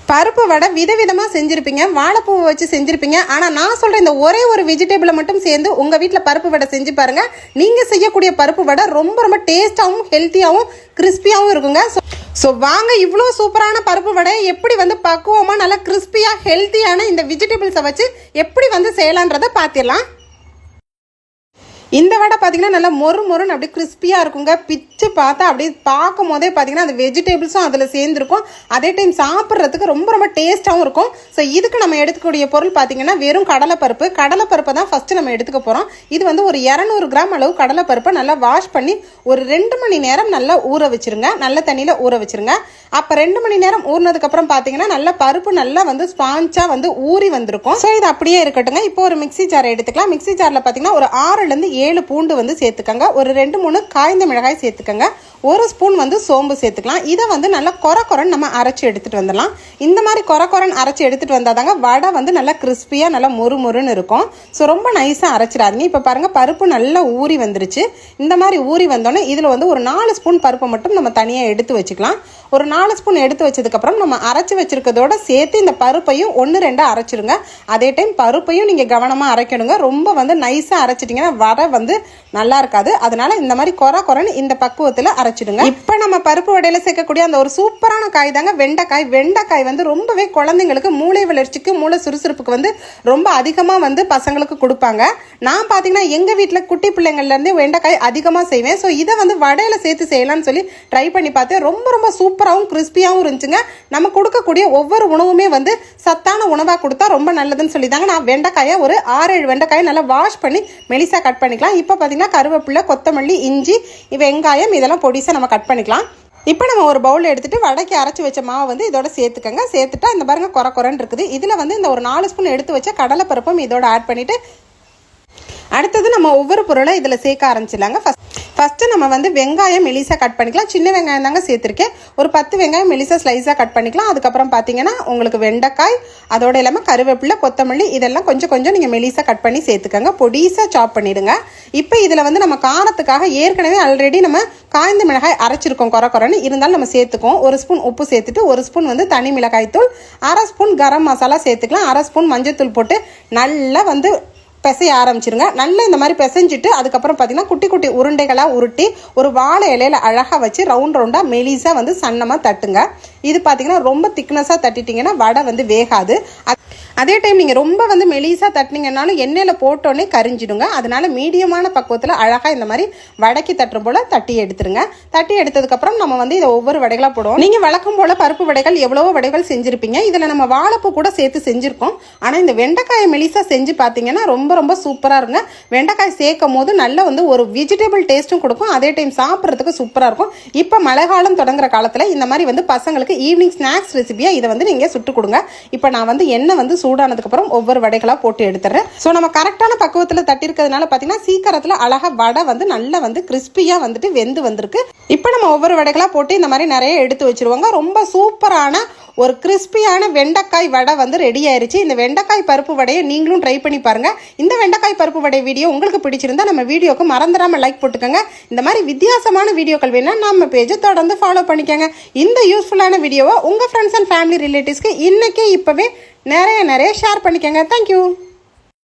பருப்பு வடை விதவிதமாக செஞ்சுருப்பீங்க, வாழைப்பூவை வச்சு செஞ்சுருப்பீங்க. ஆனால் நான் சொல்கிற இந்த ஒரே ஒரு வெஜிடபிளை மட்டும் சேர்ந்து உங்கள் வீட்டில் பருப்பு வடை செஞ்சு பாருங்கள். நீங்கள் செய்யக்கூடிய பருப்பு வடை ரொம்ப ரொம்ப டேஸ்ட்டாகவும் ஹெல்த்தியாகவும் கிறிஸ்பியாகவும் இருக்குங்க. ஸோ வாங்க இவ்வளோ சூப்பரான பருப்பு வடையை எப்படி பக்குவமாக நல்லா கிறிஸ்பியாக ஹெல்த்தியான இந்த வெஜிடபிள்ஸை வச்சு எப்படி செய்யலான்றதை பார்த்திடலாம். இந்த வடை பார்த்தீங்கன்னா நல்லா மொறுன்னு அப்படியே கிறிஸ்பியாக இருக்குங்க. பிச்சு பார்த்தா அப்படியே பார்க்கும் போதே பார்த்தீங்கன்னா அந்த வெஜிடபிள்ஸும் அதில் சேர்ந்துருக்கும். அதே டைம் சாப்பிட்றதுக்கு ரொம்ப ரொம்ப டேஸ்ட்டாகவும் இருக்கும். ஸோ இதுக்கு நம்ம எடுத்துக்கூடிய பொருள் பார்த்தீங்கன்னா வெறும் கடலைப்பருப்பை தான் ஃபஸ்ட்டு நம்ம எடுத்துக்க போகிறோம். இது ஒரு 200 கிராம் அளவு கடலைப்பருப்பை நல்லா வாஷ் பண்ணி ஒரு 2 மணி நேரம் நல்லா ஊற வச்சுருங்க. நல்ல தண்ணியில் ஊற வச்சுருங்க. அப்போ 2 மணி நேரம் ஊறினதுக்கப்புறம் பார்த்தீங்கன்னா நல்லா பருப்பு நல்லா ஸ்பாஞ்சாக ஊறி வந்திருக்கும். ஸோ இது அப்படியே இருக்கட்டுங்க. இப்போ ஒரு மிக்சி ஜாரை எடுத்துக்கலாம். மிக்சி ஜாரில் பார்த்தீங்கன்னா ஒரு 6 to 7 பூண்டு சேர்த்துக்கங்க. ஒரு 2-3 காய்ந்த மிளகாய் சேர்த்துக்கங்க. 1 ஸ்பூன் சோம்பு சேர்த்துக்கலாம். இதை நல்லா கொரன்னு நம்ம அரைச்சி எடுத்துகிட்டு வந்துடலாம். இந்த மாதிரி கொரன்னு அரைச்சி எடுத்துகிட்டு வந்தால் தாங்க வடை நல்லா கிறிஸ்பியாக நல்லா மொறுன்னு இருக்கும். ஸோ ரொம்ப நைஸாக அரைச்சிடாதீங்க. இப்போ பாருங்கள் பருப்பு நல்லா ஊறி வந்துருச்சு. இந்த மாதிரி ஊறி வந்தோடனே இதில் ஒரு 4 ஸ்பூன் பருப்பை மட்டும் நம்ம தனியாக எடுத்து வச்சுக்கலாம். ஒரு 4 ஸ்பூன் எடுத்து வச்சதுக்கப்புறம் நம்ம அரைச்சி வச்சிருக்கிறதோட சேர்த்து இந்த பருப்பையும் 1-2 அரைச்சிருங்க. அதே டைம் பருப்பையும் நீங்கள் கவனமாக அரைக்கணுங்க. ரொம்ப நைஸாக அரைச்சிட்டிங்கன்னா வடை நல்லா இருக்காது. அதனால இந்த மாதிரி கொரன்னு இந்த பக்குவத்தில் அரைச்சிடுங்க. இப்போ நம்ம பருப்பு வடையில் சேர்க்கக்கூடிய அந்த ஒரு சூப்பரான காய் தாங்க வெண்டைக்காய். வெண்டைக்காய் ரொம்பவே குழந்தைங்களுக்கு மூளை வளர்ச்சிக்கு மூளை சுறுசுறுப்புக்கு ரொம்ப அதிகமாக பசங்களுக்கு கொடுப்பாங்க. நான் பார்த்தீங்கன்னா எங்கள் வீட்டில் குட்டி பிள்ளைங்கள்லேருந்து வெண்டைக்காய் அதிகமாக செய்வேன். ஸோ இதை வடையில் சேர்த்து செய்யலாம்னு சொல்லி ட்ரை பண்ணி பார்த்தேன். ரொம்ப சூப்பராகவும் கிறிஸ்பியாகவும் இருந்துச்சுங்க. நம்ம கொடுக்கக்கூடிய ஒவ்வொரு உணவுமே சத்தான உணவாக கொடுத்தா ரொம்ப நல்லதுன்னு சொல்லி தாங்க நான் வெண்டைக்காயை ஒரு 6-7 வெண்டைக்காயை நல்லா வாஷ் பண்ணி மெலிசாக கட் பண்ணிக்கலாம். இப்போ பார்த்தீங்கன்னா கருவேப்பிலை, கொத்தமல்லி, இஞ்சி, வெங்காயம் இதெல்லாம் பொடிசாக நம்ம கட் பண்ணிக்கலாம். இப்போ நம்ம ஒரு பவுல் எடுத்துகிட்டு வடைக்கு அரைச்சி வச்ச மாவை இதோட சேர்த்துக்கங்க. சேர்த்துட்டா இந்த பாருங்க கொரன்னு இருக்குது. இதில் இந்த ஒரு 4 ஸ்பூன் எடுத்து வச்ச கடலைப்பருப்பும் இதோட ஆட் பண்ணிவிட்டு அடுத்தது நம்ம ஒவ்வொரு பொருளை இதில் சேர்க்க ஆரம்பிச்சிடலாங்க. ஃபஸ்ட்டு நம்ம வெங்காயம் மெலிசாக கட் பண்ணிக்கலாம். சின்ன வெங்காயம் தாங்க சேர்த்துருக்கேன். ஒரு 10 வெங்காயம் மெலிசாக ஸ்லைஸாக கட் பண்ணிக்கலாம். அதுக்கப்புறம் பார்த்தீங்கன்னா உங்களுக்கு வெண்டைக்காய், அதோட இல்லாமல் கருவேப்பிலை, கொத்தமல்லி இதெல்லாம் கொஞ்சம் நீங்கள் மெலிசாக கட் பண்ணி சேர்த்துக்கங்க. பொடிசாக சாப் பண்ணிவிடுங்க. இப்போ இதில் நம்ம காரத்துக்காக ஏற்கனவே ஆல்ரெடி நம்ம காய்ந்த மிளகாய் அரைச்சிருக்கோம். கொரன்னு இருந்தாலும் நம்ம சேர்த்துக்கோம். 1 ஸ்பூன் உப்பு சேர்த்துட்டு 1 ஸ்பூன் தனி மிளகாய் தூள், 1/2 ஸ்பூன் கரம் மசாலா சேர்த்துக்கலாம். 1/2 ஸ்பூன் மஞ்சள் தூள் போட்டு நல்லா பிசைய ஆரம்பிச்சிருங்க. நல்லா இந்த மாதிரி பிசைஞ்சிட்டு அதுக்கப்புறம் பார்த்தீங்கன்னா குட்டி குட்டி உருண்டைகளாக உருட்டி ஒரு வாழை இலையில அழகாக வச்சு ரவுண்டாக மெலிசாக சன்னமாக தட்டுங்க. இது பார்த்தீங்கன்னா ரொம்ப திக்னஸாக தட்டிட்டிங்கன்னா வடை வேகாது. அதே டைம் நீங்கள் ரொம்ப மெலிசாக தட்டினீங்கன்னாலும் எண்ணெயில் போட்டோன்னே கரிஞ்சிடுங்க. அதனால மீடியமான பக்குவத்தில் அழகாக இந்த மாதிரி வடைக்கு தட்டுற போல் தட்டி எடுத்துருங்க. தட்டி எடுத்ததுக்கப்புறம் நம்ம இதை ஒவ்வொரு வடைகளாக போடுவோம். நீங்கள் வழக்கம் போல் பருப்பு வடைகள் எவ்வளவோ வடைகள் செஞ்சுருப்பீங்க. இதில் நம்ம வாழைப்பூ கூட சேர்த்து செஞ்சுருக்கோம். ஆனால் இந்த வெண்டைக்காயை மெலிசாக செஞ்சு பார்த்தீங்கன்னா ரொம்ப சூப்பராக இருங்க. வெண்டைக்காய் சேர்க்கும் போது நல்ல ஒரு வெஜிடபிள் டேஸ்ட்டும் கொடுக்கும். அதே டைம் சாப்பிட்றதுக்கு சூப்பராக இருக்கும். இப்போ மழை காலம் தொடங்குற காலத்தில் இந்த மாதிரி பசங்களுக்கு ஈவினிங் ஸ்நாக்ஸ் ரெசிபியாக இதை நீங்கள் சுட்டு கொடுங்க. இப்போ நான் எண்ணெய் சூடானதுக்கப்புறம் ஒவ்வொரு வடைகளாக போட்டு எடுத்துறேன். ஸோ நம்ம கரெக்டான பக்குவத்தில் தட்டிருக்கிறதுனால பார்த்தீங்கன்னா சீக்கிரத்தில் அழகாக வடை நல்லா கிறிஸ்பியாக வெந்து வந்திருக்கு. இப்போ நம்ம ஒவ்வொரு வடைகளாக போட்டு இந்த மாதிரி நிறைய எடுத்து வச்சிருவாங்க. ரொம்ப சூப்பரான ஒரு கிறிஸ்பியான வெண்டைக்காய் வடை ரெடி ஆயிருச்சு. இந்த வெண்டைக்காய் பருப்பு வடையை நீங்களும் ட்ரை பண்ணி பாருங்க. இந்த வெண்டைக்காய் பருப்பு வடை வீடியோ உங்களுக்கு பிடிச்சிருந்தா நம்ம வீடியோக்கு மறந்துடாம லைக் போட்டுக்கோங்க. இந்த மாதிரி வித்தியாசமான வீடியோக்கள் வேணா நம்ம பேஜை தொடர்ந்து ஃபாலோ பண்ணிக்கோங்க. இந்த யூஸ்ஃபுல்லான வீடியோவை உங்கள் ஃப்ரெண்ட்ஸ் அண்ட் ஃபேமிலி ரிலேட்டிவ்ஸ்க்கு இன்னைக்கே இப்போவே நிறைய ஷேர் பண்ணிக்கோங்க. தேங்க்யூ.